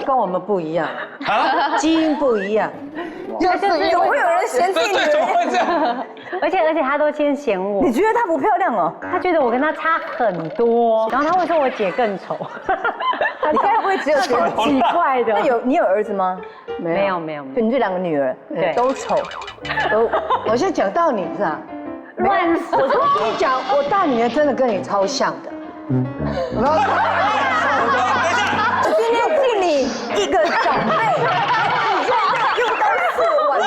跟我们不一样，啊，基因不一样。怎么会有人嫌弃你？对，怎么会这样？而且他都先嫌我，你觉得她不漂亮哦？他觉得我跟他差很多，然后他会说我姐更丑。你该不会只有觉得奇怪的？那你有儿子吗？没有，就你这2个女儿，对都丑，都。我先讲到你是吧？乱说。我跟你讲，我大女儿真的跟你超像的。然后我今天敬你一个长辈，你现在又当是晚辈。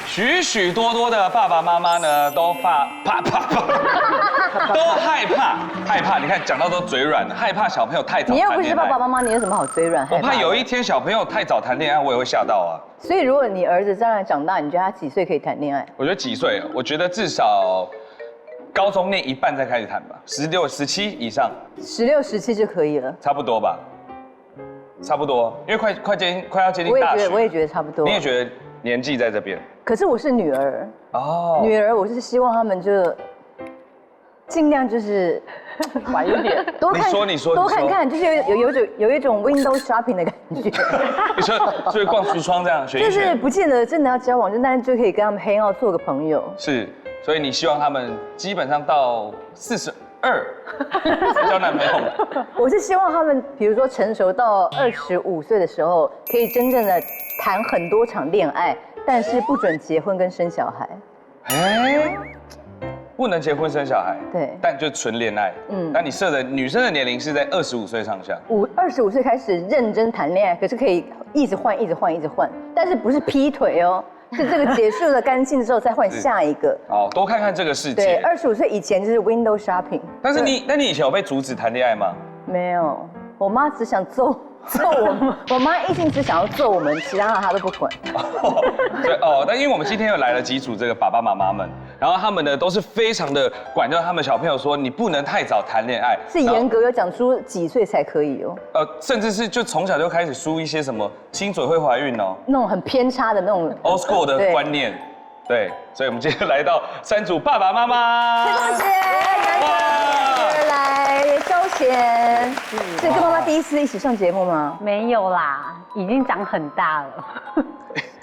许许多多的爸爸妈妈呢，都都害怕。你看讲到都嘴软，害怕小朋友太早谈恋爱。你又不是爸爸妈妈，你有什么好嘴软？我怕有一天小朋友太早谈恋爱，我也会吓到啊。所以如果你儿子将来长大，你觉得他几岁可以谈恋爱？我觉得几岁？我觉得至少高中念一半再开始谈吧，16、17以上16、17就可以了。差不多吧，差不多，因为快要接近大学。我也觉得差不多。你也觉得年纪在这边？可是我是女儿哦，女儿我是希望他们就尽量就是晚一点。多看，你说，多看看，就是有一种 window shopping 的感觉。你说就是逛橱窗这样选一选，就是不见得真的要交往，但是就可以跟他们 hang out 做个朋友。是，所以你希望他们基本上到42才交男朋友。我是希望他们，比如说成熟到25岁的时候，可以真正的谈很多场恋爱，但是不准结婚跟生小孩。哎，不能结婚生小孩，对，但就纯恋爱。但你设的女生的年龄是在25岁上下，25岁开始认真谈恋爱，可是可以一直换，但是不是劈腿哦，是这个结束了干净之后再换下一个。哦，多看看这个世界。对，25岁以前就是 window shopping。但是你以前有被阻止谈恋爱吗？没有，我妈只想揍我们，我妈一心只想要揍我们，其他的她都不管。对哦，但因为我们今天又来了几组这个爸爸妈妈们，然后他们呢都是非常的管教他们小朋友，说你不能太早谈恋爱，是严格有讲出几岁才可以哦。甚至是就从小就开始输一些什么亲嘴会怀孕哦，那种很偏差的那种 old school 的观念。对，所以我们今天来到3组爸爸妈妈。谢谢，来周贤，是跟妈妈第一次一起上节目吗？没有啦，已经长很大了。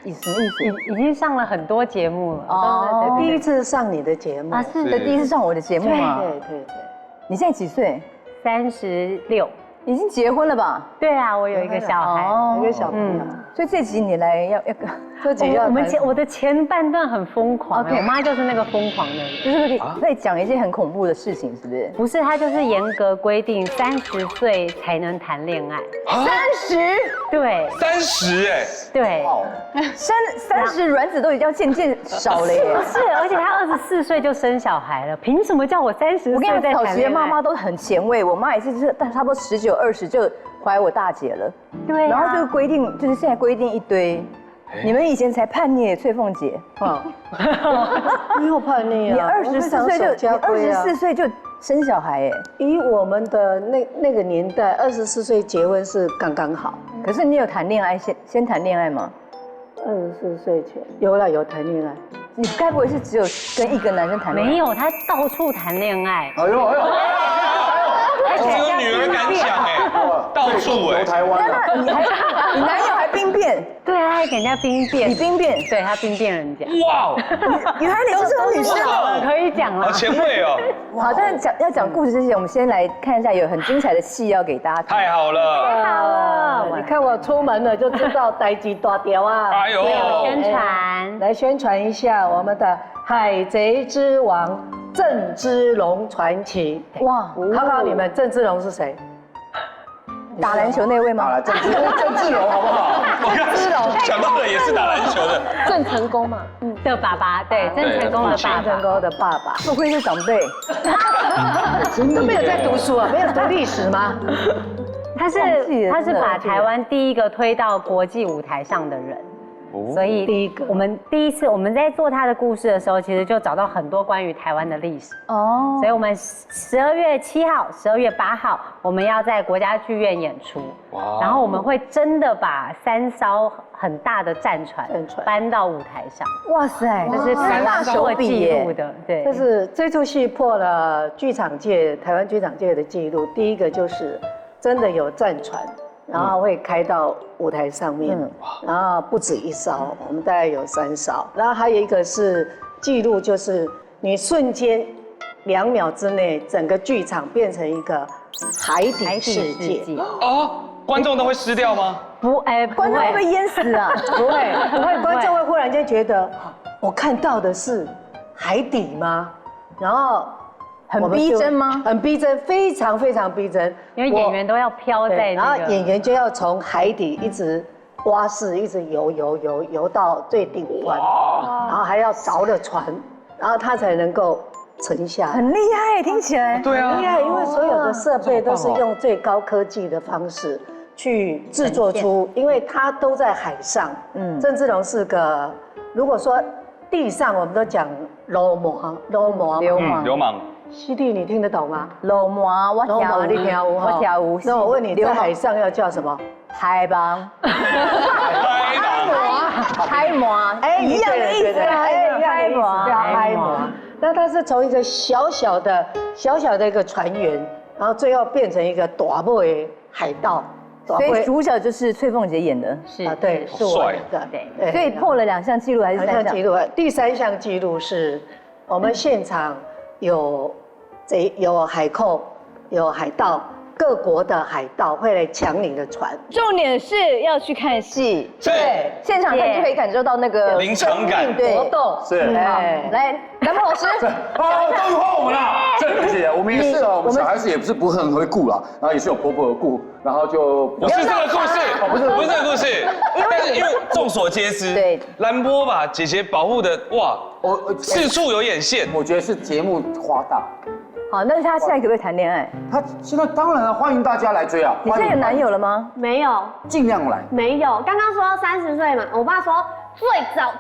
什么意思？已经上了很多节目了。哦，第一次上你的节目啊，是的，第一次上我的节目吗？对。你现在几岁？36。已经结婚了吧？对啊，我有一个小孩，有一个小朋友。所以这集你来要这集要我的前半段很疯狂，我妈就是那个疯狂的人，就是在讲一些很恐怖的事情，是不是？不是，她就是严格规定30岁才能谈恋爱。30？对。30哎。对。30卵子都已经渐渐少了耶。是，而且她24岁就生小孩了，凭什么叫我30岁再谈恋爱？我跟你讲，早期的妈妈都很前卫，我妈也是，就是差不多19、20就怀我大姐了。对。然后就规定，就是现在规定一堆。你们以前才叛逆，翠凤姐。你有叛逆啊？你24岁就生小孩哎。以我们的那个年代，24岁结婚是刚刚好。可是你有谈恋爱先谈恋爱吗？24岁前有谈恋爱。你该不会是只有跟一个男生谈恋爱？没有，他到处谈恋爱。哎呦！只有女儿敢讲哎，到处哎，台湾啊！你男友还兵变？对啊，他还给人家兵变。你兵变？对他兵变人家。哇！原来你是这种女生哦，可以讲了。好前卫哦。好，但是要讲故事之前，我们先来看一下有很精彩的戏要给大家看。太好了！你看我出门了就知道代志大条啊！哎呦！宣传，来宣传一下我们的《海贼之王》郑芝龙传奇。哇，考考你们，郑芝龙是谁？打篮球那位吗？郑芝龙好不好？我刚想到的也是打篮球的。郑成功嘛，的爸爸，对，郑成功的爸爸。郑成功的爸爸，不愧是长辈。都没有在读书啊，没有读历史吗？他是把台湾第一个推到国际舞台上的人。所以第一个我们第一次我们在做他的故事的时候，其实就找到很多关于台湾的历史。哦，所以我们12月7号、12月8号，我们要在国家剧院演出。然后我们会真的把3艘很大的战船搬到舞台上。哇塞，这是台湾做记录的，对。就是这出戏破了台湾剧场界的记录。第一个就是真的有战船，然后会开到舞台上面，然后不止1艘，我们大概有3艘。然后还有一个是记录，就是你瞬间2秒之内，整个剧场变成一个海底世界。哦，观众都会湿掉吗？观众会被淹死啊？不会，观众会忽然间觉得，我看到的是海底吗？然后很逼真吗？很逼真，非常非常逼真。因为演员都要飘在然后那个，演员就要从海底一直蛙式，一直游到最顶端，然后还要着了船，然后他才能够沉下来。很厉害，听起来。对啊，厉害，因为所有的设备都是用最高科技的方式去制作出，因为它都在海上。郑芝龙是个，如果说地上我们都讲流氓。西弟，你听得懂吗？流氓，我跳你跳舞，我跳舞。那我问你，在海上要叫什么？海帮。嗨模，一样的意思啊，嗨模叫嗨模。那它是从一个小小的一个船员，然后最后变成一个大部的海盗。所以主角就是崔凤杰演的，是啊，对，是我演的，对，所以破了2项纪录还是3项纪录？第3项纪录是我们现场有海寇，有海盗，各国的海盗会来抢你的船。重点是要去看戏，对，现场看就可以感受到那个临场感活动。是，来，南鹏老师，终于换我们了。谢谢，我们也是哦，我们小孩子也不是很会顾啦，然后也是有婆婆的顾，然后就不是这个故事，不是这个故事，但是因为众所皆知，对，兰波把姐姐保护的哇，四处有眼线，我觉得是节目夸大。好，那他现在可不可以谈恋爱？他现在当然了，欢迎大家来追啊！你现在有男友了吗？没有，尽量来。没有。刚刚说30岁嘛，我爸说最早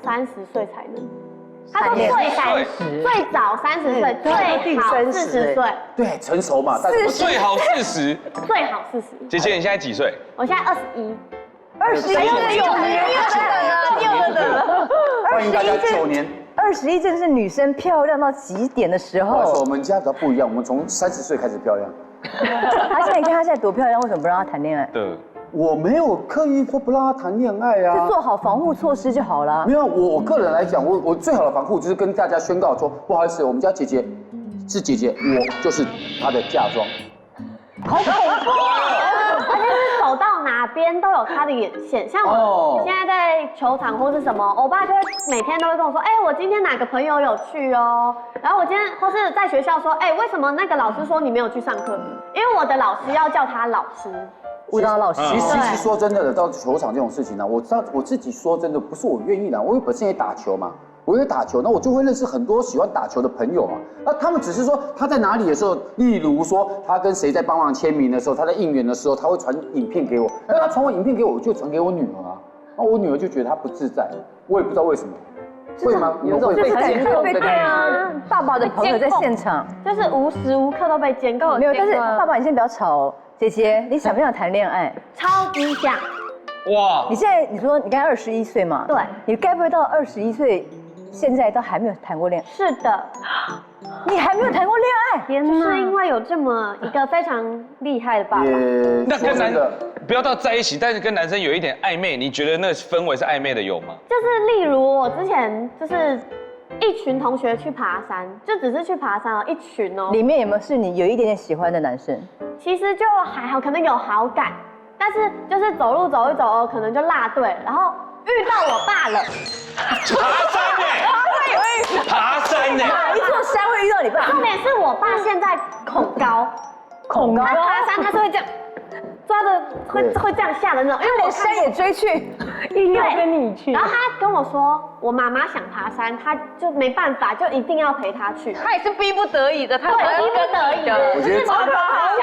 30岁才能。他说最早30岁，最好40岁。对，成熟嘛，最好40。最好40。姐姐，你现在几岁？我现在21。21又等了。欢迎大家9年。21正是女生漂亮到极点的时候。我们家比较不一样，我们从30岁开始漂亮。他现在你看他现在多漂亮，为什么不让他谈恋爱？对，我没有刻意说不让他谈恋爱啊，就做好防护措施就好了。没有，我个人来讲，我最好的防护就是跟大家宣告说，不好意思，我们家姐姐是姐姐，我就是她的嫁妆。好恐怖！而且是走到哪边都有他的眼线，像我现在在球场或是什么，我爸就会每天都会跟我说，我今天哪个朋友有去哦，然后我今天或是在学校说，为什么那个老师说你没有去上课？因为我的老师要叫他老师。舞蹈老师，其实说真的，到球场这种事情呢，我自己说真的不是我愿意的，我本身也打球嘛。我也打球，那我就会认识很多喜欢打球的朋友嘛。那他们只是说他在哪里的时候，例如说他跟谁在帮忙签名的时候，他在应援的时候，他会传影片给我。那他传我影片给我，我就传给我女儿啊。那我女儿就觉得他不自在，我也不知道为什么。会吗？有一种被监控的对啊，爸爸的朋友在现场，就是无时无刻都被监控。没有，但是爸爸你先不要吵哦。姐姐，你想不想谈恋爱？超级想。哇！你现在你说你刚才21岁嘛？对。你该不会到21岁？现在都还没有谈过恋爱？是的，你还没有谈过恋爱？天哪！是因为有这么一个非常厉害的爸爸。那跟男的不要到在一起，但是跟男生有一点暧昧，你觉得那氛围是暧昧的有吗？就是例如我之前就是一群同学去爬山，就只是去爬山哦，一群哦。里面有没有是你有一点点喜欢的男生？其实就还好，可能有好感，但是就是走路走一走哦，可能就落队，然后遇到我爸了。爬山呢？哪一座山会遇到你爸？重点是我爸现在恐高，他爬山他是会这样，抓着会这样下的那种，因为我山也追去，硬要跟你去。然后他跟我说，我妈妈想爬山，他就没办法，就一定要陪他去。他也是逼不得已的，他对，逼不得已的。我觉得好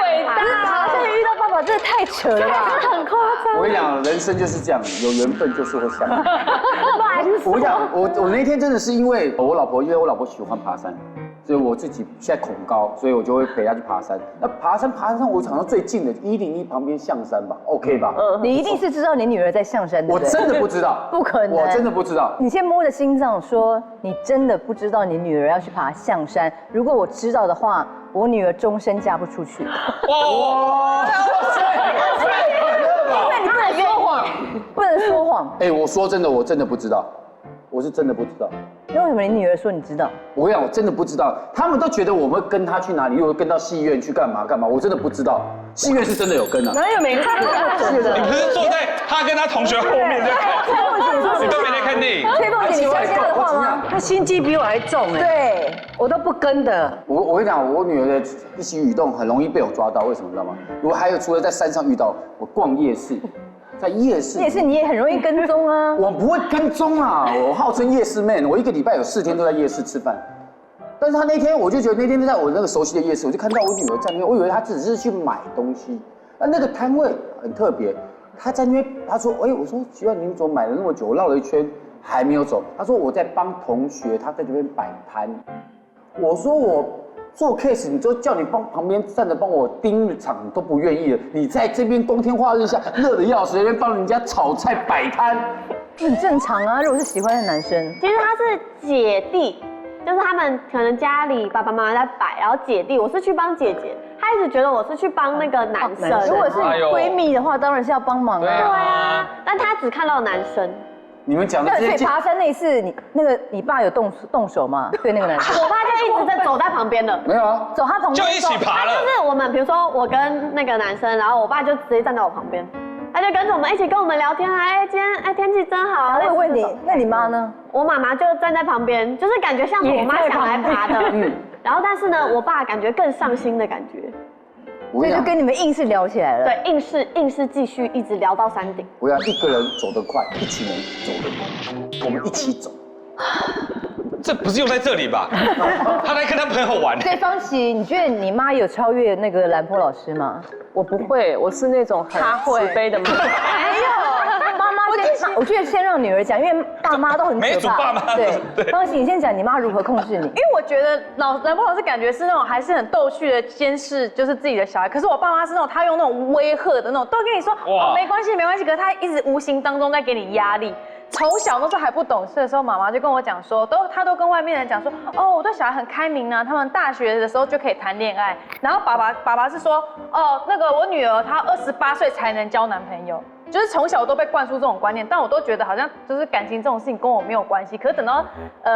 伟大，爬山遇到爸爸真的太扯了吧，很夸张。我跟你讲，人生就是这样，有缘分就是会相遇。我跟你讲，我那天真的是因为我老婆喜欢爬山。所以我自己现在恐高，所以我就会陪她去爬山。那爬山，我想到最近的101旁边象山吧 ，OK 吧？你一定是知道你女儿在象山，对不对？我真的不知道，不可能，我真的不知道。你先摸着心脏说，你真的不知道你女儿要去爬象山。如果我知道的话，我女儿终身嫁不出去。哇！因为你不能说谎，不能说谎。哎，我说真的，我真的不知道，我是真的不知道。那为什么你女儿说你知道？我跟你讲，我真的不知道。他们都觉得我们跟她去哪里，又跟到戏院去干嘛？我真的不知道。戏院是真的有跟啊。哪有每次都你不是坐在他跟他同学后面在看？你都没在看电影。崔凤姐，你相信她的话吗？她心机比我还重哎。对，我都不跟的。我跟你讲，我女儿的一些举动很容易被我抓到，为什么知道吗？我还有除了在山上遇到，我逛夜市。在夜市你也很容易跟踪啊。我不会跟踪啊，我号称夜市 man， 我1个礼拜有4天都在夜市吃饭。但是他那天我就觉得那天在我那个熟悉的夜市，我就看到我女儿在那边，我以为她只是去买东西，那个摊位很特别，她在那边，她说，哎，我说奇怪，你怎么买了那么久？我绕了一圈还没有走。她说我在帮同学，她在这边摆摊。我说我做 case， 你就叫你旁边站着帮我盯场都不愿意了，你在这边光天化日下热得要死，那边帮人家炒菜摆摊，很正常啊。如果是喜欢的男生，其实他是姐弟，就是他们可能家里爸爸妈妈在摆，然后姐弟，我是去帮姐姐，他一直觉得我是去帮那个男生。如果是闺蜜的话，当然是要帮忙啊。对啊，但他只看到男生。你们讲的这些，所以爬山那一次，你爸有动手吗？对那个男生，我爸就一直在走在旁边的，没有啊，走他旁边就一起爬了。就是我们比如说我跟那个男生，然后我爸就直接站在我旁边，他就跟着我们一起跟我们聊天啊，哎，今天天气真好。我会问你，那你妈呢？我妈妈就站在旁边，就是感觉像是我妈想来爬的，然后但是呢，我爸感觉更上心的感觉。所以就跟你们硬是聊起来了。对，硬是继续一直聊到山顶。我要1个人走得快，一群人走得慢，我们一起走。这不是用在这里吧？他在跟他朋友玩。所以方琦，你觉得你妈有超越那个兰坡老师吗？我不会，我是那种很慈悲的妈。没有，妈妈我觉得先让女儿讲，因为爸妈都很可怕。每组爸妈对，方琦，你先讲你妈如何控制你。因为我觉得兰坡老师感觉是那种还是很逗趣的监视，就是自己的小孩。可是我爸妈是那种他用那种威吓的那种，都跟你说哦没关系没关系，可是他一直无形当中在给你压力。从小都是还不懂事的时候，妈妈就跟我讲说，他都跟外面人讲说，哦，我对小孩很开明啊，他们大学的时候就可以谈恋爱。然后爸爸是说，哦，那个我女儿她28岁才能交男朋友，就是从小都被灌输这种观念，但我都觉得好像就是感情这种事情跟我没有关系。可是等到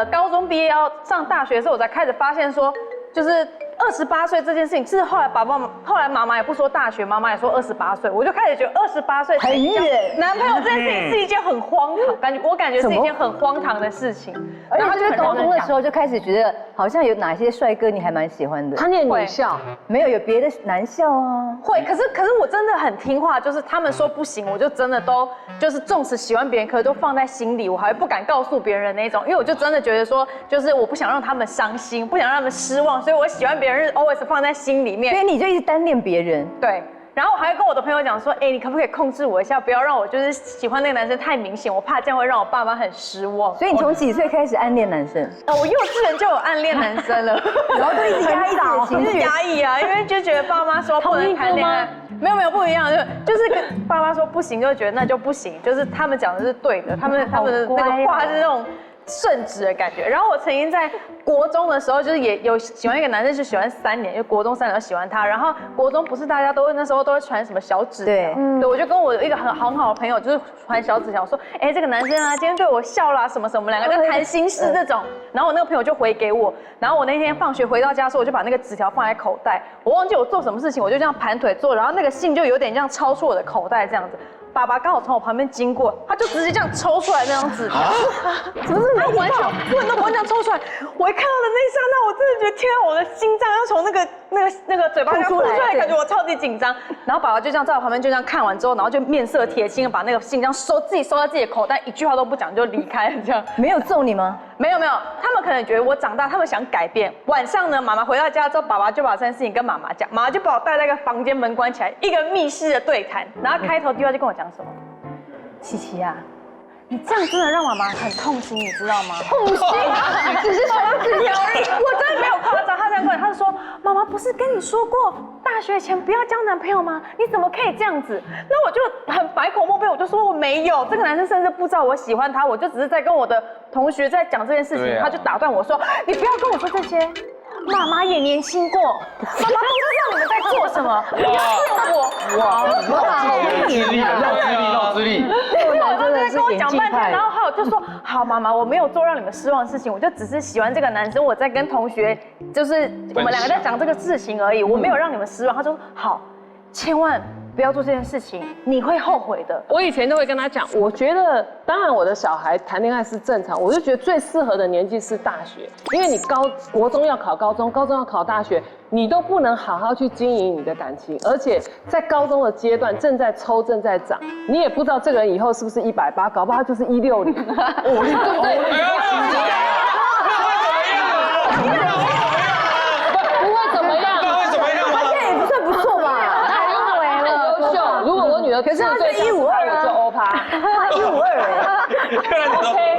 高中毕业要上大学的时候，我才开始发现说，就是28岁这件事情，是后来妈妈也不说大学，妈妈也说28岁，我就开始觉得28岁很远，男朋友这件事情是一件很荒唐，我感觉是一件很荒唐的事情。而且就是高中的时候就开始觉得，好像有哪些帅哥你还蛮喜欢的。他念女校，没有别的男校啊。会，可是我真的很听话，就是他们说不行，我就真的都就是纵使喜欢别人，可是都放在心里，我还不敢告诉别人那种，因为我就真的觉得说，就是我不想让他们伤心，不想让他们失望，所以我喜欢别人是 always 放在心里面。所以你就一直单恋别人。对。然后我还会跟我的朋友讲说，哎，你可不可以控制我一下，不要让我就是喜欢那个男生太明显，我怕这样会让我爸妈很失望。所以你从几岁开始暗恋男生？我幼稚园就有暗恋男生了，然后都一直压抑自己的情绪，压抑啊，因为就觉得爸妈说不能谈恋爱，没有不一样，就是跟爸妈说不行，就觉得那就不行，就是他们讲的是对的，他们的那个话是那种圣旨的感觉。然后我曾经在国中的时候，就是也有喜欢一个男生，是喜欢3年，就国中3年都喜欢他。然后国中不是大家都那时候都会传什么小纸条，对，我就跟我一个很好的朋友，就是传小纸条说，哎，这个男生啊，今天对我笑啦，什么什么，我们2个在谈心事这种。然后我那个朋友就回给我，然后我那天放学回到家的时候，我就把那个纸条放在口袋，我忘记我做什么事情，我就这样盘腿坐，然后那个信就有点这样超出我的口袋这样子。爸爸刚好从我旁边经过，他就直接这样抽出来那张纸条，怎么是他完全问都不会这样抽出来。我一看到的那一刹那，我真的觉得天啊，我的心脏要从那个嘴巴这样吐出来，感觉我超级紧张。然后爸爸就这样在我旁边就这样看完之后，然后就面色铁青的把那个信这样自己收在自己的口袋，一句话都不讲就离开了。这样没有揍你吗？没有，他们可能觉得我长大，他们想改变。晚上呢，妈妈回到家之后，爸爸就把这件事情跟妈妈讲，妈妈就把我带在一个房间，门关起来，一个密室的对谈。然后开头第一话就跟我讲什么？琪琪啊，你这样真的让妈妈很痛心，你知道吗？痛心，只是小纸条而已，我真的没有夸张。他这样跟我，他就说，妈妈不是跟你说过，大学前不要交男朋友吗？你怎么可以这样子？那我就很百口莫辩，我就说我没有，这个男生甚至不知道我喜欢他，我就只是在跟我的同学在讲这件事情，他就打断我说，你不要跟我说这些。妈妈也年轻过，妈妈不知道你们在做什么，不要骗我！哇，绕资历，我就在跟我讲半天，然后还有就说好，妈妈，我没有做让你们失望的事情，我就只是喜欢这个男生，我在跟同学就是我们两个在讲这个事情而已，我没有让你们失望。他说好，千万不要做这件事情，你会后悔的。我以前都会跟他讲，我觉得当然我的小孩谈恋爱是正常，我就觉得最适合的年纪是大学，因为你国中要考高中，高中要考大学，你都不能好好去经营你的感情，而且在高中的阶段正在抽正在长，你也不知道这个人以后是不是180，搞不好他就是160，对不对？不会怎么样，他现在也不算不错吧？优秀。如果我女儿可是他是152啊，我就欧趴152哎。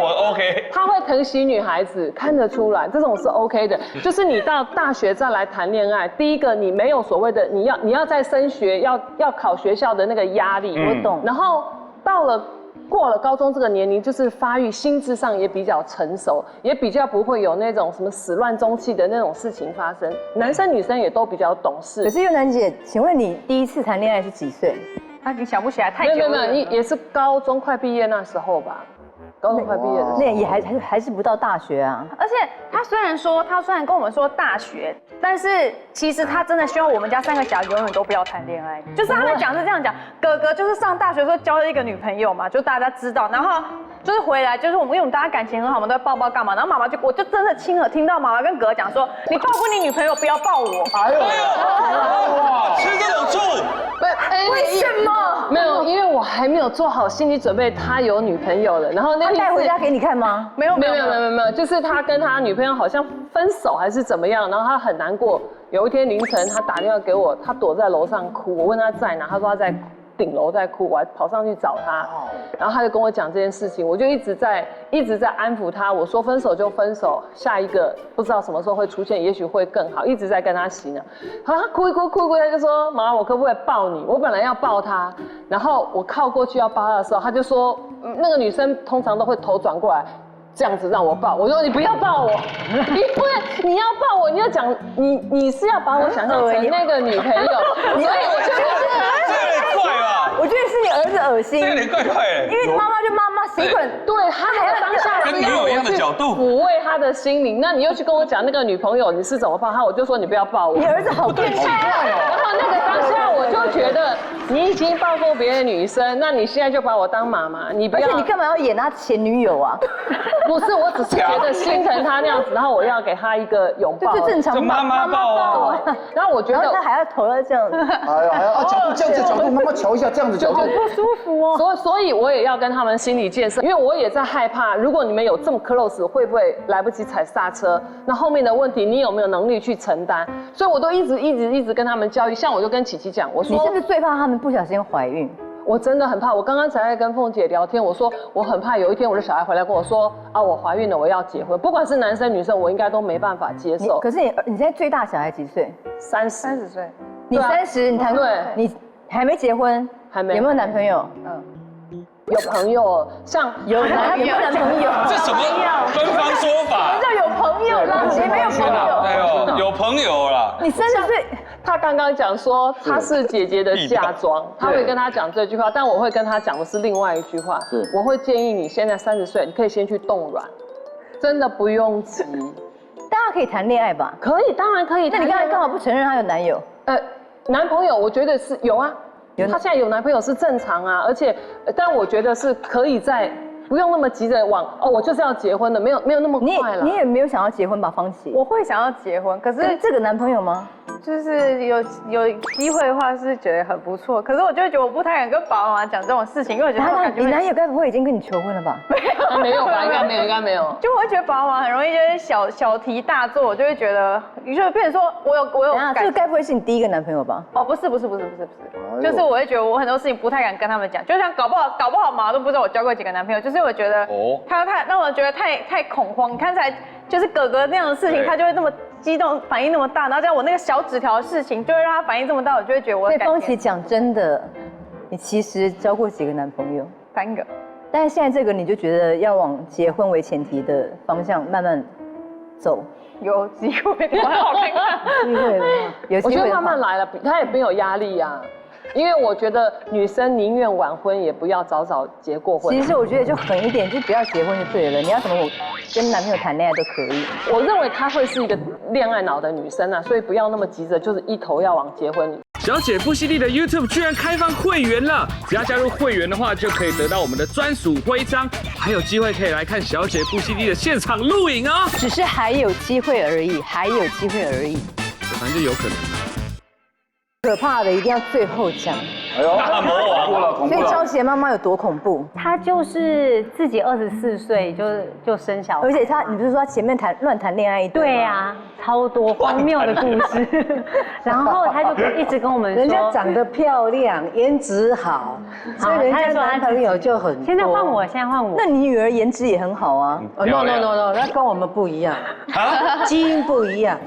我 OK， 他会疼惜女孩子，看得出来，这种是 OK 的。就是你到大学再来谈恋爱，第一个你没有所谓的你要在升学要考学校的那个压力，我懂。然后过了高中这个年龄，就是发育心智上也比较成熟，也比较不会有那种什么始乱终弃的那种事情发生。男生女生也都比较懂事。可是佑南姐，请问你第一次谈恋爱是几岁？你想不起来太久了。没有，也是高中快毕业那时候吧。高中快毕业的时候，那也还是不到大学啊。而且他虽然跟我们说大学，但是其实他真的希望我们家3个小孩永远都不要谈恋爱。就是他们讲是这样讲，哥哥就是上大学的时候交了一个女朋友嘛，就大家知道，然后就是回来就是因为我们大家感情很好，我们都会抱抱干嘛，然后妈妈我就真的亲耳听到妈妈跟哥哥讲说，你抱过你女朋友，不要抱我。哎呦，哇，吃这种醋。为什么？没有，因为我还没有做好心理准备，他有女朋友了。然后那他带回家给你看吗？没有，就是他跟他女朋友好像分手还是怎么样，然后他很难过。有一天凌晨，他打电话给我，他躲在楼上哭。我问他在哪，他说他在顶楼在哭，我还跑上去找他。然后他就跟我讲这件事情，我就一直在安抚他。我说分手就分手，下一个不知道什么时候会出现，也许会更好。一直在跟他洗脑。好，他哭一哭，他就说：“妈，我可不可以抱你？”我本来要抱他，然后我靠过去要抱他的时候，他就说：“那个女生通常都会头转过来。”这样子让我抱，我说你不要抱我，因为你要抱我，你要讲你是要把我想象成那个女朋友，所以我就这有点怪吧？我觉得是你儿子恶心，这有点怪怪的。因为妈妈就妈妈，谁管？对他还要当下跟女友一样的角度抚慰他的心灵。那你又去跟我讲那个女朋友你是怎么抱他，我就说你不要抱我。你儿子好变态然后那个当下我就觉得你已经抱过别的女生，那你现在就把我当妈妈，你不要。而且你干嘛要演他前女友啊？不是，我只是觉得心疼他那样子，然后我要给他一个拥抱，就正常妈妈抱啊。然后我觉得他还要头要这样子，哎呀，还要角度这样子角度，妈妈瞧一下这样子角度，不舒服哦。所以我也要跟他们心理建设，因为我也在害怕，如果你们有这么 close， 会不会来不及踩刹车？那后面的问题你有没有能力去承担？所以我都一直跟他们教育。像我就跟琪琪讲，我说你是不是最怕他们不小心怀孕？我真的很怕，我刚刚才在跟凤姐聊天，我说我很怕有一天我的小孩回来跟我说啊，我怀孕了，我要结婚，不管是男生女生，我应该都没办法接受。可是你现在最大小孩几岁？30岁。你30，你谈对，你还没结婚，还没。有没有男朋友？有朋友，像有男朋友，这什么分方说法？叫有朋友啦，谁没有朋友？哎呦，有朋友啦。你30岁。他刚刚讲说他是姐姐的嫁妆，他会跟他讲这句话，但我会跟他讲的是另外一句话，我会建议你现在30岁，你可以先去冻卵，真的不用急。大家可以谈恋爱吧？可以，当然可以。那你刚才干嘛不承认他有男友？男朋友我觉得是有啊，她现在有男朋友是正常啊，而且，但我觉得是可以在不用那么急着往我就是要结婚的，没有那么快了。你也没有想要结婚吧，方琦？我会想要结婚，可是跟这个男朋友吗？就是有机会的话是觉得很不错，可是我就会觉得我不太敢跟爸爸妈妈讲这种事情，因为我觉得他感觉你男友该不会已经跟你求婚了吧？没有吧？应该没有。就我会觉得爸爸妈妈很容易就是小题大做，我就会觉得，就变成说我有感觉。这个该不会是你第一个男朋友吧？哦，不是，就是我会觉得我很多事情不太敢跟他们讲，就像搞不好妈都不知道我交过几个男朋友，就是我觉得他让我觉得太恐慌。你看才就是哥哥那样的事情，他就会那么激动，反应那么大，然后像我那个小纸条的事情，就会让他反应这么大，我就会觉得我。所以方琦讲真的，你其实交过几个男朋友？3个。但是现在这个你就觉得要往结婚为前提的方向慢慢走，有机会的话，好看看。机会的话，有机会的话我觉得慢慢来了，他也没有压力呀。因为我觉得女生宁愿晚婚，也不要早结过婚。其实我觉得就狠一点，就不要结婚就对了。你要怎么跟男朋友谈恋爱都可以。我认为她会是一个恋爱脑的女生啊，所以不要那么急着，就是一头要往结婚。小姐不犀利的 YouTube 居然开放会员了，只要加入会员的话，就可以得到我们的专属徽章，还有机会可以来看小姐不犀利的现场录影哦。只是还有机会而已，还有机会而已。反正就有可能。可怕的一定要最后讲。哎呦，大魔王，恐怖了，恐怖了。所以昭琪的妈妈有多恐怖？她就是自己24岁就生小孩，而且你不是说她前面乱谈恋爱一堆？对啊，超多荒谬的故事。然后她就一直跟我们说，人家长得漂亮，颜值好，所以人家男朋友就很多。现在换我。那你女儿颜值也很好啊。No， 那跟我们不一样，基因不一样。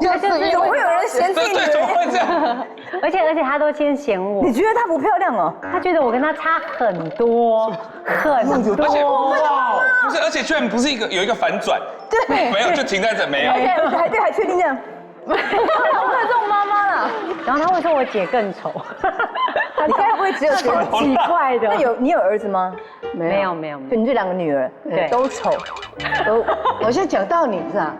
就是有会有人嫌自己女儿？怎么会这样？而且她都先嫌我。你觉得她不漂亮哦？她觉得我跟她差很多，很多。不是，而且居然不是有一个反转，对，没有就停在这，没有。还确定这样？我没有这种妈妈啦。然后她会说我姐更丑。你该不会只有超奇怪的？那你有儿子吗？没有。就你这2个女儿，对，都丑，我先讲到你是吧？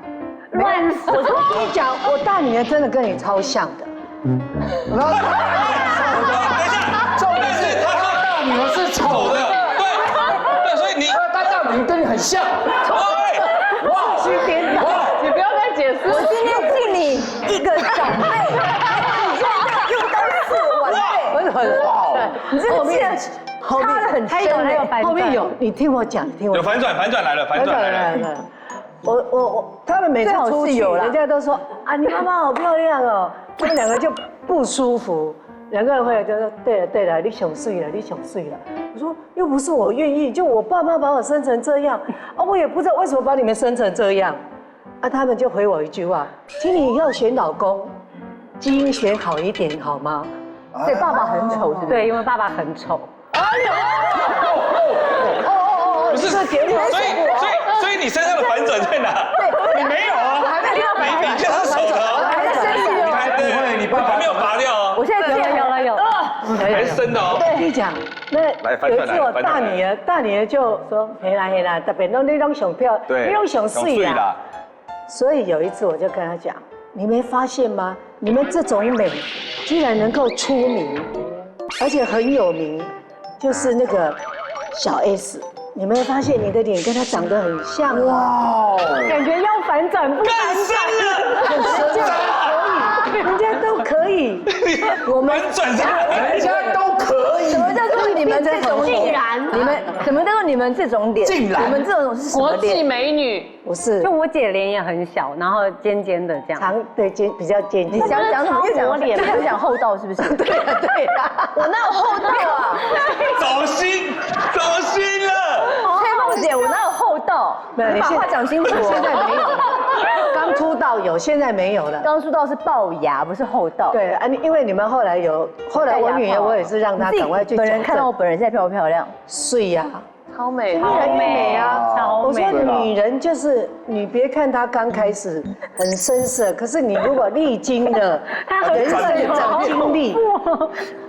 乱说。我跟你讲，我大女儿真的跟你超像的。等一下，重点是他说大女儿是丑的，对，所以你他大女儿跟你很像。哇，今天你不要再解释。我今天敬你一个长辈，你现在又当是晚辈，哇，你这个竟然差得很深。后面有，你听我讲，有反转来了，反转来了。他们每次出去，人家都说啊，你妈妈好漂亮哦，他们2个就不舒服，2个人回来就说，对了，你想睡了。我说又不是我愿意，就我爸妈把我生成这样啊，我也不知道为什么把你们生成这样啊，他们就回我一句话，请你要选老公，基因选好一点好吗？所以爸爸很丑，是不是？对，因为爸爸很丑。不是，所以你身上的反转在哪？对，你没有啊，我还没有反转，你就是丑的，我还在生气哦。不会，你爸爸还没有拔掉哦。我现在有，还是生的哦。跟你讲，那有一次我大女儿就说，黑啦，特别你拢想漂，你拢想水啦。所以有一次我就跟她讲，你没发现吗？你们这种美，居然能够出名，而且很有名，就是那个小 S。你没有发现你的脸跟她长得很像哇？感觉要反转不反转了，人家都可以，我们转上人家都可以。什么叫做你们这种脸？什么叫做你们这种脸？竟然你们这种是什么脸？国际美女。不是，就我姐脸也很小，然后尖尖的这样。对比较尖。你想讲什么？又讲厚道是不是？对呀，我哪有厚道啊？走心了。崔凤姐，我哪有厚道？没有，你把话讲清楚。现在没有，刚出道有，现在没有了。刚出道是龅牙，不是厚道。对啊，因为你们后来我女儿我也是让她赶快去。本人看到我本人现在漂不漂亮？睡呀。超美，越来越美啊！我说美女人就是你，别看她刚开始很深色，可是你如果历经了人生的经历，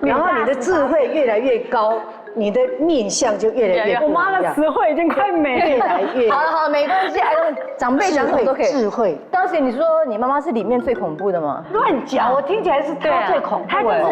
然后你的智慧越来越高，你的面相就越来越不一样。我妈的词汇已经快没了。越来越好了好了，没关系，还有长辈讲什么都可以。智慧。当时你说你妈妈是里面最恐怖的吗？乱讲，我听起来是她最恐怖。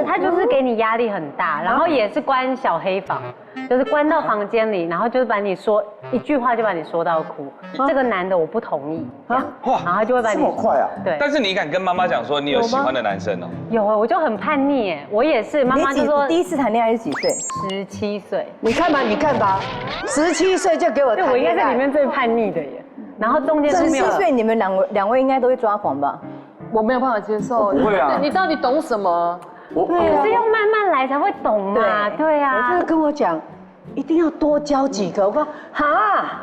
他就是给你压力很大，然后也是关小黑房，就是关到房间里，然后就是把你说一句话就把你说到哭。这个男的我不同意，哇，然后他就会把你这么快啊？对。但是你敢跟妈妈讲说你有喜欢的男生哦？有我就很叛逆哎，我也是，妈妈就说第一次谈恋爱是几岁？17岁。你看吧，你看吧，17岁就给我谈恋爱。对，我应该是里面最叛逆的耶。然后中间都没有。17岁你们两位应该都会抓狂吧？我没有办法接受。不会啊，你到底懂什么？对，是要慢慢来才会懂嘛。对啊。我就是跟我讲，一定要多交几个。我说哈，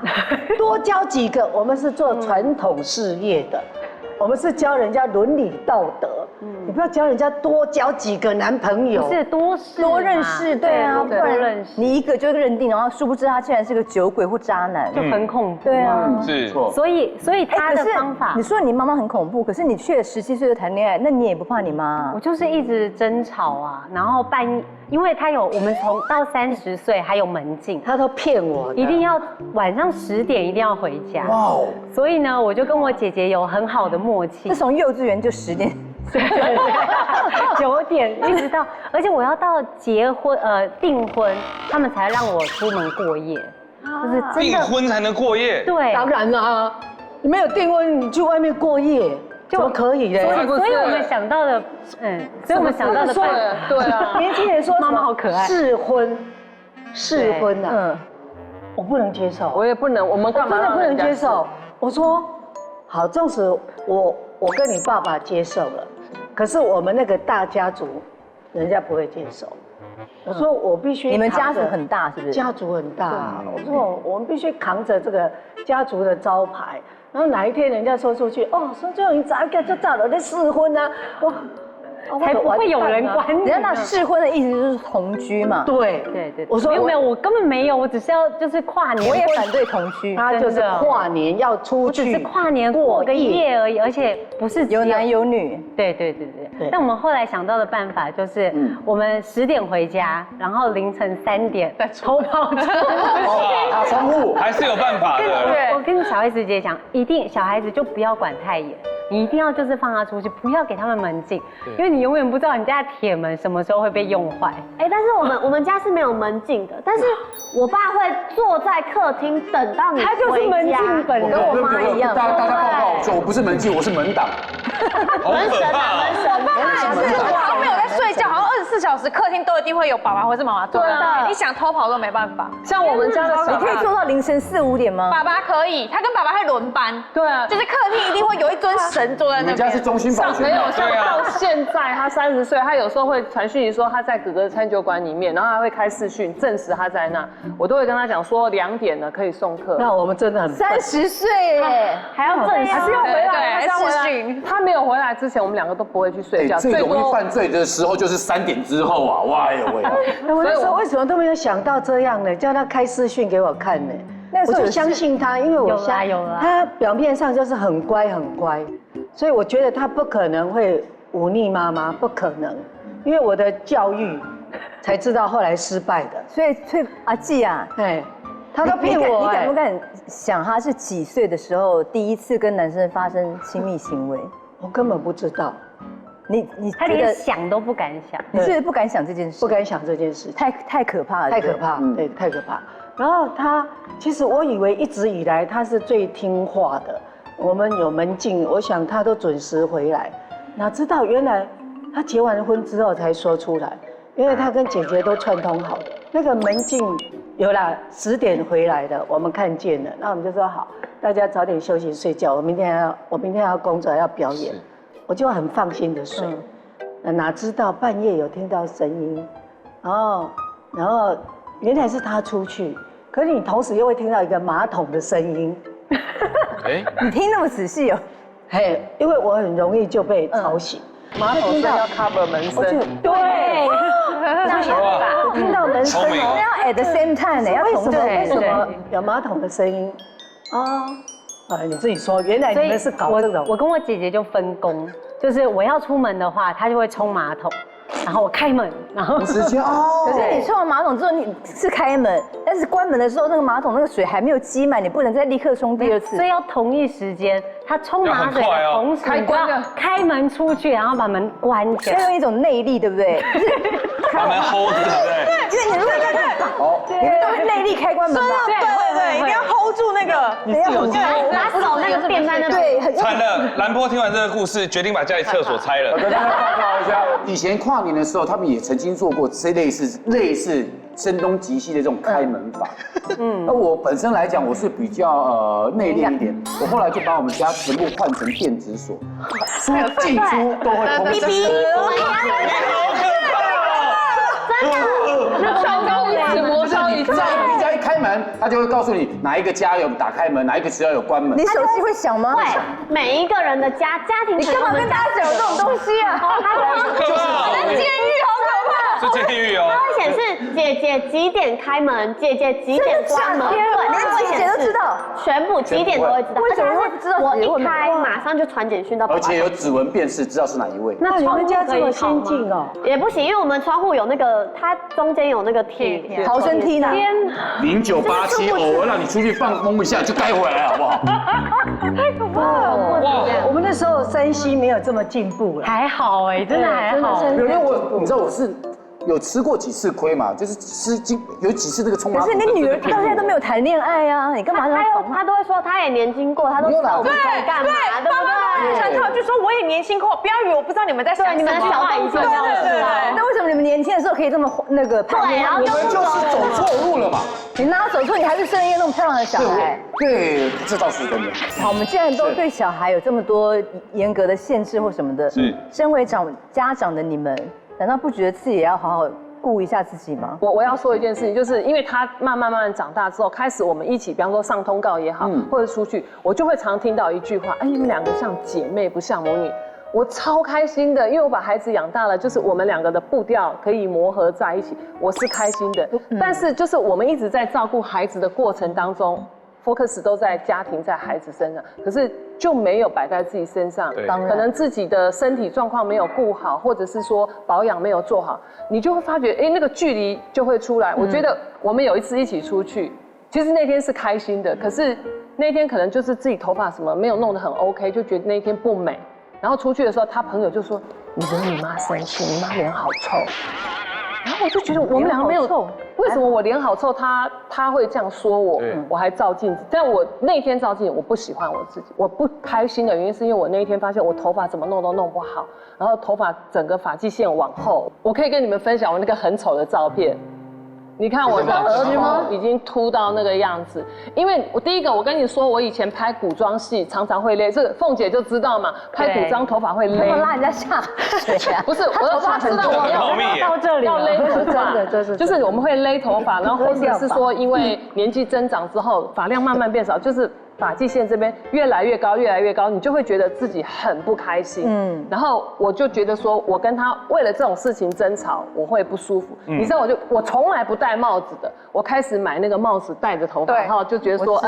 多交几个。我们是做传统事业的，我们是教人家伦理道德。你不要教人家多交几个男朋友，不是多认识，对啊，多认识。你一个就认定，然后殊不知他竟然是个酒鬼或渣男，就很恐怖。对啊，是。所以他的方法，你说你妈妈很恐怖，可是你却17岁就谈恋爱，那你也不怕你妈？我就是一直争吵啊，然后因为他有我们从到30岁还有门禁，他都骗我，一定要晚上10点一定要回家。哇哦！所以呢，我就跟我姐姐有很好的默契。是从幼稚园就10点。9点一直到，而且我要到结婚订婚，他们才让我出门过夜，就是真的订婚才能过夜。对，当然啦，你没有订婚，你去外面过夜就可以嘞。所以我们想到的，所以我们想到的办法，对啊，年轻人说妈妈好可爱，试婚呐，我不能接受，我也不能，我们干嘛不能接受？我说好，纵使我跟你爸爸接受了。可是我们那个大家族，人家不会接受。我说我必须，你们家族很大是不是？家族很大。我说我们必须扛着这个家族的招牌，然后哪一天人家说出去，哦，说这种咋个就找了那试婚啊，哇，才不会有人管你。人家那试婚的意思就是同居嘛。对，我说没有，我根本没有，我只是要就是跨年。我也反对同居，他就是跨年要出去，只是跨年过个夜而已，而且不是有男有女。对。但我们后来想到的办法就是，我们10点回家，然后凌晨3点再偷跑出去。打窗户还是有办法的。我跟小 S 姐讲，一定小孩子就不要管太严。你一定要就是放他出去，不要给他们门禁，因为你永远不知道你家的铁门什么时候会被用坏。但是我们家是没有门禁的，但是我爸会坐在客厅等到你回家。他就是门禁本，跟我妈一样。大家报告说，我不是门禁，我是门挡。好可怕！我爸妈也是，都没有在睡觉，好像24小时客厅都一定会有爸爸或是妈妈坐在那里，你想偷跑都没办法。像我们家的小你可以做到凌晨4、5点吗？爸爸可以，他跟爸爸会轮班。对啊，就是客厅一定会有一尊神坐在那边。你们家是中心保全？没有，像到现在他30岁，他有时候会传讯息说他在哥哥的餐酒馆里面，然后他会开视讯证实他在那，我都会跟他讲说2点了可以送客。那我们真的很30岁耶，还要这样，还是要回来，还是要回来。他没有回来之前，我们2个都不会去睡觉。最容易犯罪的时候就是3点之后啊！哇呦喂！我那时候为什么都没有想到这样呢？叫他开视讯给我看呢？我就相信他，因为我有啦，他表面上就是很乖，所以我觉得他不可能会忤逆妈妈，不可能，因为我的教育才知道后来失败的。所以阿纪啊，他都骗我。你敢不敢想他是几岁的时候第一次跟男生发生亲密行为？我根本不知道。他连想都不敢想，你是不敢想这件事，不敢想这件事，太可怕了，太可怕，对，太可怕。然后其实我以为一直以来他是最听话的，我们有门禁，我想他都准时回来，哪知道原来他结完婚之后才说出来，因为他跟姐姐都串通好的，那个门禁有啦，10点回来的，我们看见了，那我们就说好，大家早点休息睡觉，我明天要工作要表演。我就很放心的睡，哪知道半夜有听到声音，然后原来是他出去，可是你同时又会听到一个马桶的声音，你听那么仔细哦，因为我很容易就被吵醒，马桶声要 cover 门声，对，那想法，我听到门声，要 at the same time 呢，为什么有马桶的声音啊？你自己说，原来你们是搞这种。我跟我姐姐就分工，就是我要出门的话，她就会冲马桶，然后我开门，然后时间哦。可是你冲完马桶之后，你是开门，但是关门的时候，那个马桶那个水还没有积满，你不能再立刻冲第二次。所以要同一时间，他冲马水的同时，你要开门出去，然后把门关起来，要用一种内力，对不对？把门 hold 住，对不对？因为你如果你们都会内力开关门吧？对，一定要 hold 住那个。你要很拿手那个垫在那对，惨了，兰波听完这个故事，决定把家里厕所拆了。我跟大家报告一下，以前跨年的时候，他们也曾经做过这类似声东击西的这种开门法。那我本身来讲，我是比较内敛一点，我后来就把我们家全部换成电子锁，进出都会通知。超高一尺，魔高一丈。你只要一开门，他就会告诉你哪一个家有打开门，哪一个时候有关门。你手机会响吗？会，每一个人的家庭，你干嘛跟大家讲这种东西啊？监狱好可怕。是监狱哦。它会显示姐姐几点开门，姐姐几点关门，连姐姐都知道，全部几点都会知道。为什么会知道？我一开马上就传简讯到爸爸。而且有指纹辨识，知道是哪一位。那你们家这么先进哦？也不行，因为我们窗户有那个，它中间有那个铁逃生梯呢。 0987哦，我让你出去放风一下就该回来，好不好？太可怕了！哇，我们那时候3C没有这么进步了，还好哎，真的还好。因为你知道我是有吃过几次亏嘛，就是有几次这个冲马桶。可是你女儿到现在都没有谈恋爱啊，你干嘛？他都会说他也年轻过，他都知道我们在干嘛，对不对？全套就说我也年轻过，不要以为我不知道你们在想什么。你们的小动作，对。那为什么你们年轻的时候可以这么那个叛逆？然后我们就是走错路了嘛。你哪有走错？你还是生了一个那么漂亮的小孩。对，这倒是真的。好，我们既然都对小孩有这么多严格的限制或什么的，是，身为家长的你们，难道不觉得自己也要好好顾一下自己吗？我要说一件事情，就是因为他慢慢长大之后，开始我们一起，比方说上通告也好，或者出去，我就会常听到一句话：哎，你们两个像姐妹，不像母女。我超开心的，因为我把孩子养大了，就是我们两个的步调可以磨合在一起，我是开心的。但是就是我们一直在照顾孩子的过程当中，focus 都在家庭在孩子身上，可是就没有摆在自己身上。可能自己的身体状况没有顾好，或者是说保养没有做好，你就会发觉，哎，那个距离就会出来。我觉得我们有一次一起出去，其实那天是开心的，可是那天可能就是自己头发什么没有弄得很 OK， 就觉得那天不美。然后出去的时候，他朋友就说：“你惹你妈生气，你妈脸好臭。”然后我就觉得我们两个没有，为什么我脸好臭？他会这样说我，我还照镜子。但我那天照镜子，我不喜欢我自己，我不开心的原因是因为我那一天发现我头发怎么弄都弄不好，然后头发整个发际线往后。我可以跟你们分享我那个很丑的照片。你看我的额头已经秃到那个样子，因为我第一个我跟你说，我以前拍古装戏常常会勒，这个凤姐就知道嘛，拍古装头发会勒，拉人家下水啊？不是，我要知道我要到这里要勒头发，就是我们会勒头发，然后或者是说因为年纪增长之后发量慢慢变少，就是发际线这边越来越高，越来越高，你就会觉得自己很不开心。然后我就觉得说，我跟他为了这种事情争吵，我会不舒服。你知道，我从来不戴帽子的，我开始买那个帽子戴着头发，然后就觉得说，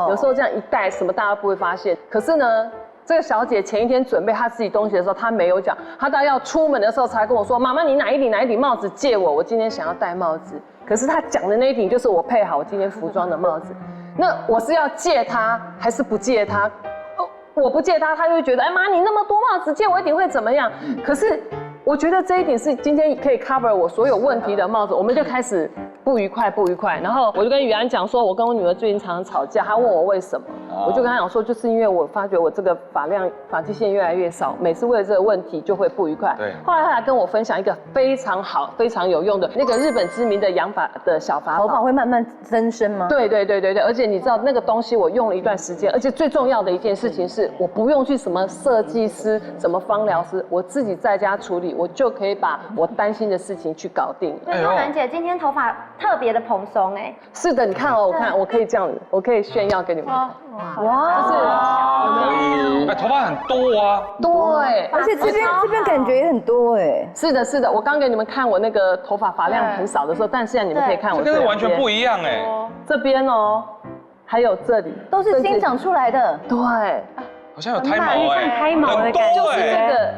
有时候这样一戴，什么大家不会发现。可是呢，这个小姐前一天准备她自己东西的时候，她没有讲，她到要出门的时候才跟我说，妈妈，你哪一顶帽子借我？我今天想要戴帽子。可是她讲的那一顶就是我配好我今天服装的帽子。那我是要借他还是不借他？我不借他，他就会觉得，哎妈，你那么多帽子，借我一顶会怎么样？可是我觉得这一顶是今天可以 cover 我所有问题的帽子，我们就开始不愉快。然后我就跟雨安讲说，我跟我女儿最近常常吵架，她问我为什么，我就跟她讲说，就是因为我发觉我这个发际线越来越少，每次为了这个问题就会不愉快。后来她来跟我分享一个非常好、非常有用的那个日本知名的养发的小法宝。头发会慢慢增生吗？对，而且你知道那个东西我用了一段时间，而且最重要的一件事情是我不用去什么设计师、什么芳疗师，我自己在家处理，我就可以把我担心的事情去搞定。对，若兰姐今天头发特别的蓬松哎。是的，你看哦，我可以这样子，我可以炫耀给你们看。哇，就是头发很多啊。对，而且这边感觉也很多哎。是的，我刚给你们看我那个头发发量很少的时候，但现在你们可以看我这个完全不一样哎。这边哦，还有这里都是新长出来的。对，好像有胎毛哎，像胎毛的感觉，就是这个。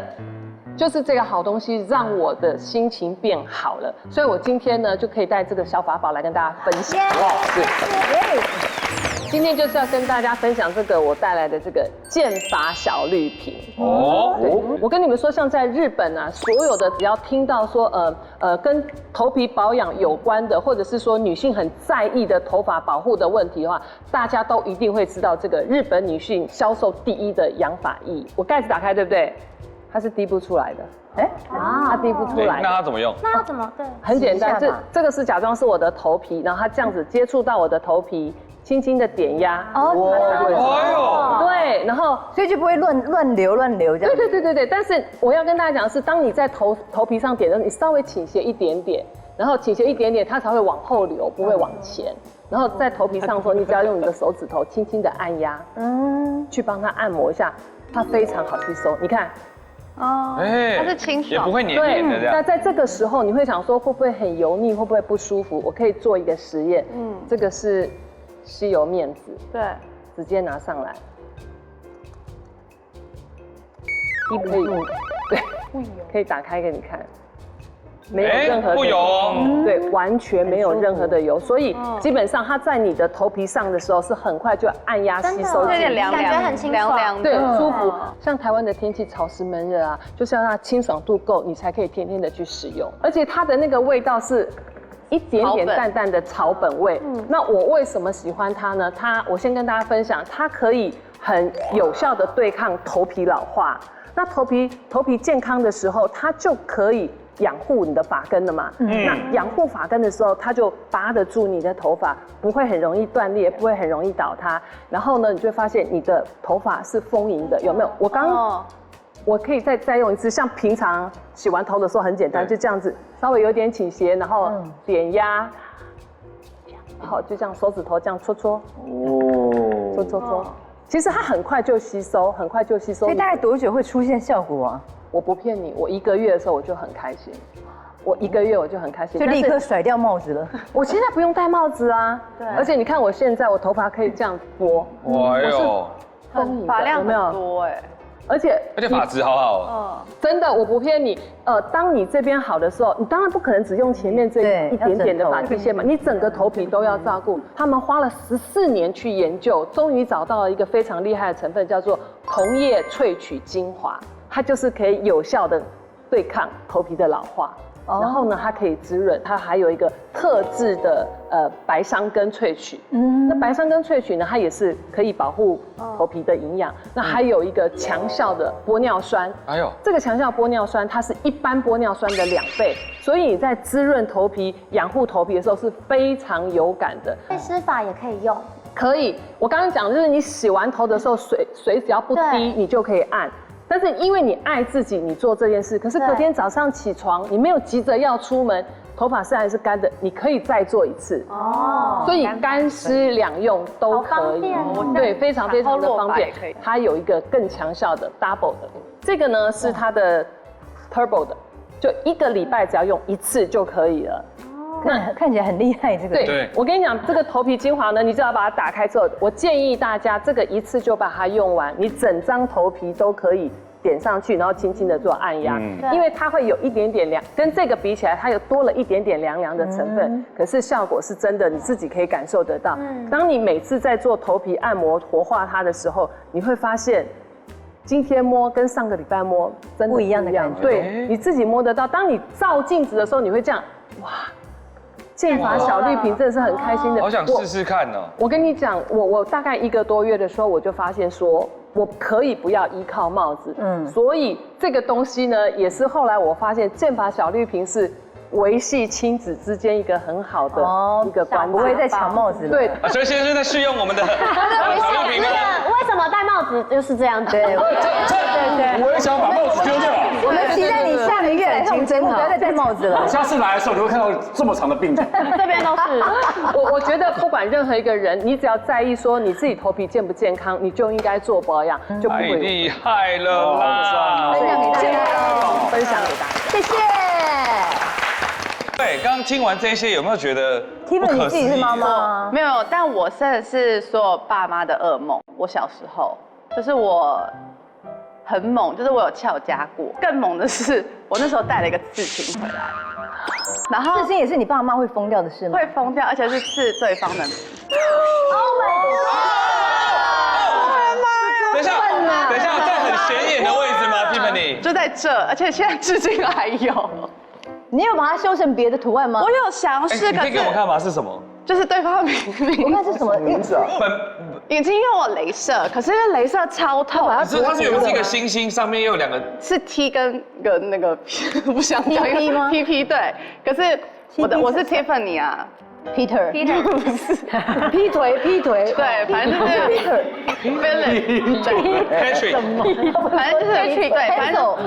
就是这个好东西让我的心情变好了，所以我今天呢就可以带这个小法宝来跟大家分享。哇，今天就是要跟大家分享这个我带来的这个健发小绿瓶。哦，对，我跟你们说，像在日本啊，所有的只要听到说跟头皮保养有关的，或者是说女性很在意的头发保护的问题的话，大家都一定会知道这个日本女性销售第一的养发液。我盖子打开，对不对？它是滴不出来的。它滴不出来。那它怎么用？那要怎么？对，很简单，这个是假装是我的头皮，然后它这样子接触到我的头皮。轻轻的点压，对，然后所以就不会乱流这样。对。但是我要跟大家讲的是，当你在头皮上点的，你稍微倾斜一点点，然后倾斜一点点，它才会往后流，不会往前。然后在头皮上说，你只要用你的手指头轻轻的按压，去帮它按摩一下，它非常好吸收。你看。它是清爽，也不会黏黏的这样。那在这个时候，你会想说会不会很油腻，会不会不舒服？我可以做一个实验，这个是吸油面纸，对，直接拿上来，可以，对，可以打开给你看，没有任何的不油哦，对，完全没有任何的油，所以基本上它在你的头皮上的时候是很快就按压吸收，有点凉感觉很清爽，对，舒服。像台湾的天气潮湿闷热啊，就是要让它清爽度够，你才可以天天的去使用，而且它的那个味道是。一点点淡淡的草本味，那我为什么喜欢它呢？我先跟大家分享，它可以很有效的对抗头皮老化。那头皮健康的时候，它就可以养护你的发根了嘛。那养护发根的时候，它就拔得住你的头发，不会很容易断裂，不会很容易倒塌。然后呢，你就会发现你的头发是丰盈的，有没有？我可以再用一次，像平常洗完头的时候很简单，就这样子，稍微有点倾斜，然后点压，然后就这样手指头这样搓，搓。其实它很快就吸收，所以大概多久会出现效果啊？我不骗你，我1个月的时候我就很开心，我就立刻甩掉帽子了。我现在不用戴帽子啊，对，而且你看我现在我头发可以这样拨，哇哟，发量很多哎。而且发质好好哦，真的，我不骗你。当你这边好的时候，你当然不可能只用前面这一点点的发际线嘛，你整个头皮都要照顾。他们花了14年去研究，终于找到了一个非常厉害的成分，叫做铜叶萃取精华，它就是可以有效的对抗头皮的老化。然后呢，它可以滋润，它还有一个特制的白桑根萃取。那白桑根萃取呢，它也是可以保护头皮的营养。那还有一个强效的玻尿酸。哎呦，这个强效玻尿酸它是一般玻尿酸的2倍，所以你在滋润头皮、养护头皮的时候是非常有感的。祛湿法也可以用。可以，我刚刚讲的就是你洗完头的时候，水只要不滴，你就可以按。但是因为你爱自己，你做这件事，可是隔天早上起床，你没有急着要出门，头发虽然是干的，你可以再做一次。所以干湿两用都可以，对，非常非常的方便。它有一个更强效的 double 的，这个呢是它的 turbo 的，就1个礼拜只要用1次就可以了。那看起来很厉害，这个。对，我跟你讲，这个头皮精华呢，你只要把它打开之后，我建议大家这个一次就把它用完，你整张头皮都可以点上去，然后轻轻的做按压，因为它会有一点点凉，跟这个比起来，它有多了一点点凉凉的成分，可是效果是真的，你自己可以感受得到。当你每次在做头皮按摩活化它的时候，你会发现。今天摸跟上个礼拜摸真的不一样的感觉，对，你自己摸得到。当你照镜子的时候，你会这样，哇，健发小绿瓶真的是很开心的。好想试试看哦。我跟你讲，我大概1个多月的时候，我就发现说，我可以不要依靠帽子，所以这个东西呢，也是后来我发现健发小绿瓶是。维系亲子之间一个很好的一个关系，不会再抢帽子了。对，所以现在就在试用我们的小绿瓶啊。为什么戴帽子就是这样子？对，我也想把帽子丢掉。我们期待你下个月来上节目，不要再戴帽子了。下次来的时候，你会看到这么长的病程。这边都是。我觉得不管任何一个人，你只要在意说你自己头皮健不健康，你就应该做保养，就不会。太厉害了啦！分享给大家，分享给大家，谢谢。对，刚刚听完这些，有没有觉得？Tiffany，你自己是妈妈？没有，但我真的是所有爸妈的噩梦。我小时候，就是我很猛，就是我有翘家过。更猛的是，我那时候带了一个刺青回来，然后刺青也是你爸妈会疯掉的事吗？会疯掉，而且是刺对方的。等一下，在很显眼的位置吗 ，Tiffany？就在这，而且现在至今还有。你有把它修成别的图案吗？我有尝试，你可以给我们看吗？是什么？就是对方的名字。我看是什么名字啊？已经用我镭射，可是因为镭射超痛，它是有一个星星，上面又有2个，是 T 跟个那个不想讲 PP 吗 ？PP 对，可是我是 Tiffany 啊。Peter 不是劈腿，对，反正就是 Philip， Patrick， 反正就是对，反正很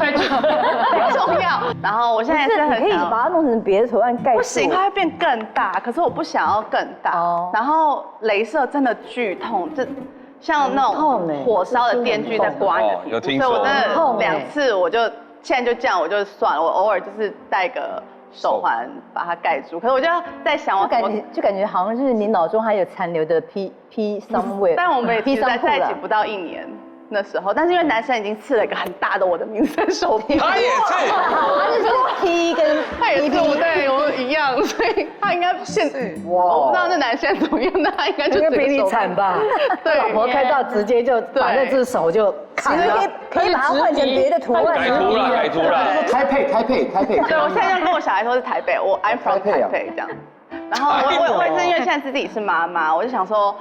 重要。然后我现在是很可以把它弄成别的图案盖住。不行，它会变更大，可是我不想要更大。然后镭射真的剧痛，就像那种火烧的电锯在刮你的皮肤，有听说。所以我真的2次，我就现在就这样，我就算了，我偶尔就是戴个手环把它盖住。可是我就在想，就感觉好像是你脑中还有残留的 P somewhere。但我们也其实在一起不到1年。那时候，但是因为男生已经刺了一个很大的我的名字在手臂，他也刺，他就是 T 跟他也是，对，我们一样，所以他应该我不知道那男生怎么样，那他应该就比你惨吧？对，老婆看到直接就把那只手就砍了，可以把它换成别的图案。改图了，台配。对，我现在就跟我小孩说是台北，我 I'm from 台北这样。然后我也是因为现在自己是妈妈，我就想说。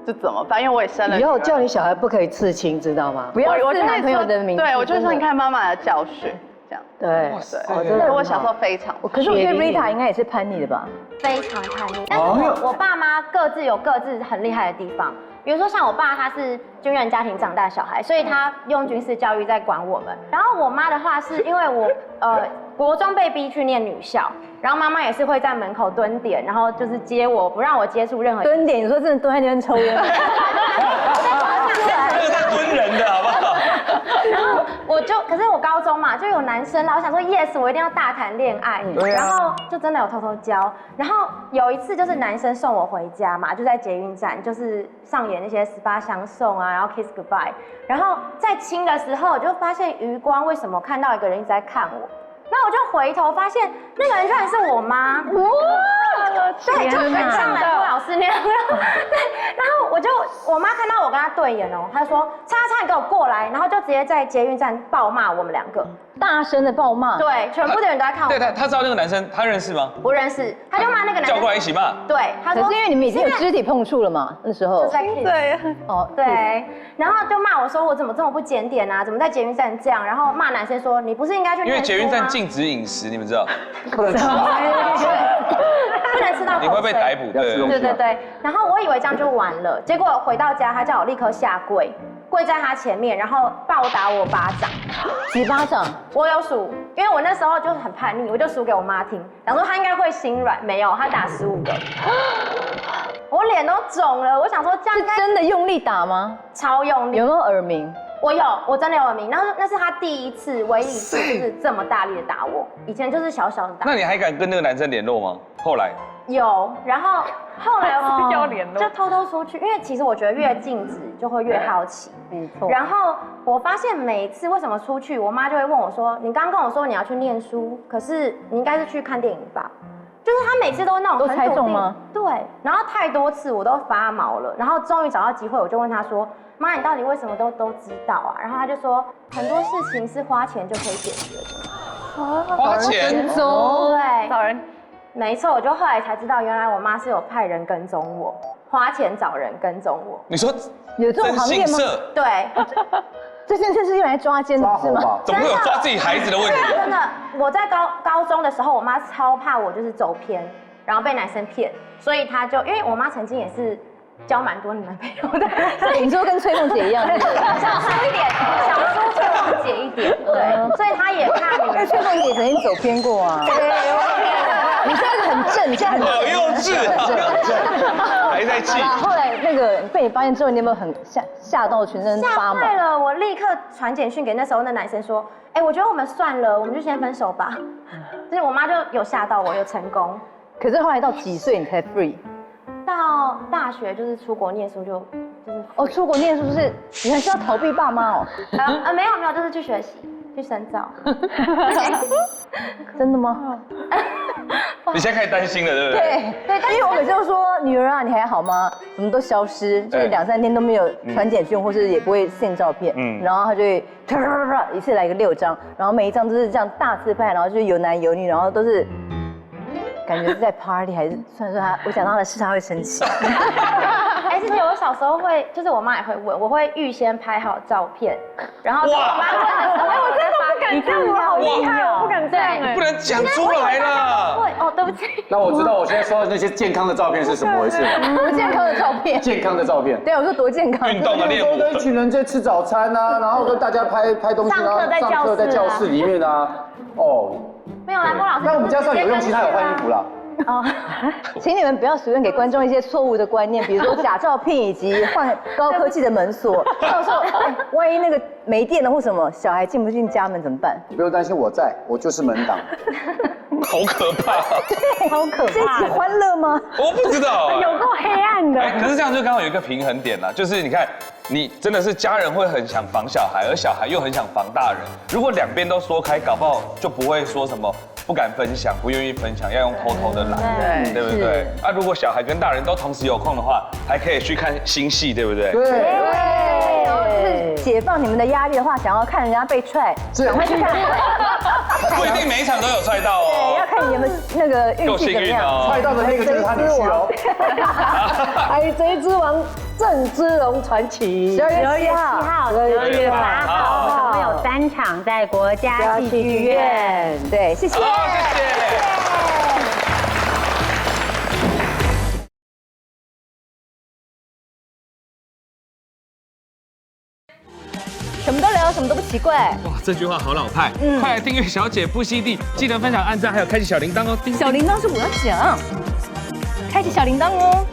这怎么办？因为我也生了。以后叫你小孩不可以刺青，知道吗？不要刺男朋友的名字。对，我就说你看妈妈的教训，这样。对，对，我小时候非常。可是我觉得 Rita 应该也是叛逆的吧？非常叛逆，但是我爸妈各自有各自很厉害的地方。比如说像我爸，他是军人家庭长大的小孩，所以他用军事教育在管我们。然后我妈的话是因为我国中被逼去念女校，然后妈妈也是会在门口蹲点，然后就是接我，不让我接触任何蹲点。你说真的蹲在那边抽烟？这个在蹲人的好不好？然后可是我高中嘛，就有男生啦，我想说 yes， 我一定要大谈恋爱，然后就真的有偷偷交。然后有一次就是男生送我回家嘛，就在捷运站，就是上演那些18相送啊，然后 kiss goodbye。然后在亲的时候，我就发现余光为什么看到一个人一直在看我。那我就回头发现，那个人居然是我妈。对，就很像兰波老师那样。对，然后我妈看到我跟他对眼哦，她就说：“叉叉，你给我过来！”然后就直接在捷运站暴骂我们2个，大声的暴骂。对，全部的人都在看我。对，他知道那个男生，他认识吗？不认识，他就骂那个男生。叫过来一起骂。对，他说。可是因为你们已经有肢体碰触了嘛，那时候。就在 kiss。对。哦，对。然后就骂我说我怎么这么不检点啊？怎么在捷运站这样？然后骂男生说你不是应该去念书吗？因为捷运站禁止饮食，你们知道？不能吃。不能吃到口水。你会被逮捕。对。然后我以为这样就完了，结果回到家，他叫我立刻下跪在他前面，然后暴打我巴掌。几巴掌？我有数，因为我那时候就很叛逆，我就数给我妈听，想说她应该会心软，没有，她打15个。我脸都肿了，我想说这样是真的用力打吗？超用力。有没有耳鸣？我真的有耳鸣。然后那是他第1次，唯一一次就是这么大力的打我，以前就是小小的打。那你还敢跟那个男生联络吗？后来有，然后后来要联络，就偷偷出去，因为其实我觉得越禁止就会越好奇。没错。然后我发现每一次为什么出去，我妈就会问我说：“你刚刚跟我说你要去念书，可是你应该是去看电影吧？”就是她每次都那种很猜中吗？对，然后太多次我都发毛了，然后终于找到机会，我就问她说：“妈，你到底为什么都知道啊？”然后她就说：“很多事情是花钱就可以解决的。”花钱？对，找人。没错，我就后来才知道，原来我妈是有派人跟踪我，花钱找人跟踪我。你说有这种行业吗？对，这件事是用来抓奸的是吗？怎么会有抓自己孩子的问题？真的，我在高中的时候，我妈超怕我就是走偏，然后被男生骗，所以她就因为我妈曾经也是交蛮多男朋友的，你说跟崔凤姐一样，小输一点，小输崔凤姐一点，对，所以她也怕你。崔凤姐曾经走偏过啊。你现在很正，现在好幼稚，还在气。后来那个被你发现之后，你有没有很吓到全身发毛？吓坏了，我立刻传简讯给那时候那男生说，我觉得我们算了，我们就先分手吧。就是我妈就有吓到我，有成功。可是后来到几岁你才 free？到大学就是出国念书就是哦，出国念书是你还是要逃避爸妈哦？没有，就是去学习，去深造。真的吗？你现在开始担心了，对不对？对，因为我每次都说女儿啊，你还好吗？怎么都消失，就是2、3天都没有传简讯，或是也不会send照片。然后他就会一次来个6张，然后每一张都是这样大自拍，然后就是有男有女，然后都是感觉是在 party， 还是虽然说我讲到的事他会生气。之前我小时候会，就是我妈也会问，我会预先拍好照片，然后我妈问的时候，我真的不敢这样，我好厉害，我不敢这样，不能讲出来了。哦，对不起。那我知道我现在说的那些健康的照片是怎么回事了。多健康的照片。健康的照片。对，我说多健康。运动啊，练舞。跟一群人在吃早餐啊，然后跟大家拍东西啊，上课在教室里面啊。哦。没有啦，莫老师。那我们家算有用心，他有换衣服啦。哦，请你们不要随便给观众一些错误的观念，比如说假照片以及换高科技的门锁，到时候万一那个没电了或什么，小孩进不进家门怎么办？你不用担心，我就是门挡。好可怕！对，好可怕。这一集欢乐吗？我不知道，有够黑暗的。可是这样就刚好有一个平衡点啦，就是你看，你真的是家人会很想防小孩，而小孩又很想防大人。如果两边都说开，搞不好就不会说什么不敢分享、不愿意分享，要用偷偷的来，对不对？啊，如果小孩跟大人都同时有空的话，还可以去看新戏，对不对？对。然后就是解放你们的压力的话，想要看人家被踹，赶快去看。不一定每一场都有踹到哦。对，要看你们那个运气怎么样。踹到的那个就是他女婿哦。海贼之王郑芝龙传奇12月7号、12月8号，总共有3场在国家戏剧院。对，谢谢。好，谢谢。什么都聊，什么都不奇怪。哇，这句话好老派。快来订阅小姐不息地，记得分享、按赞，还有开启小铃铛哦。小铃铛是我要讲，开启小铃铛哦。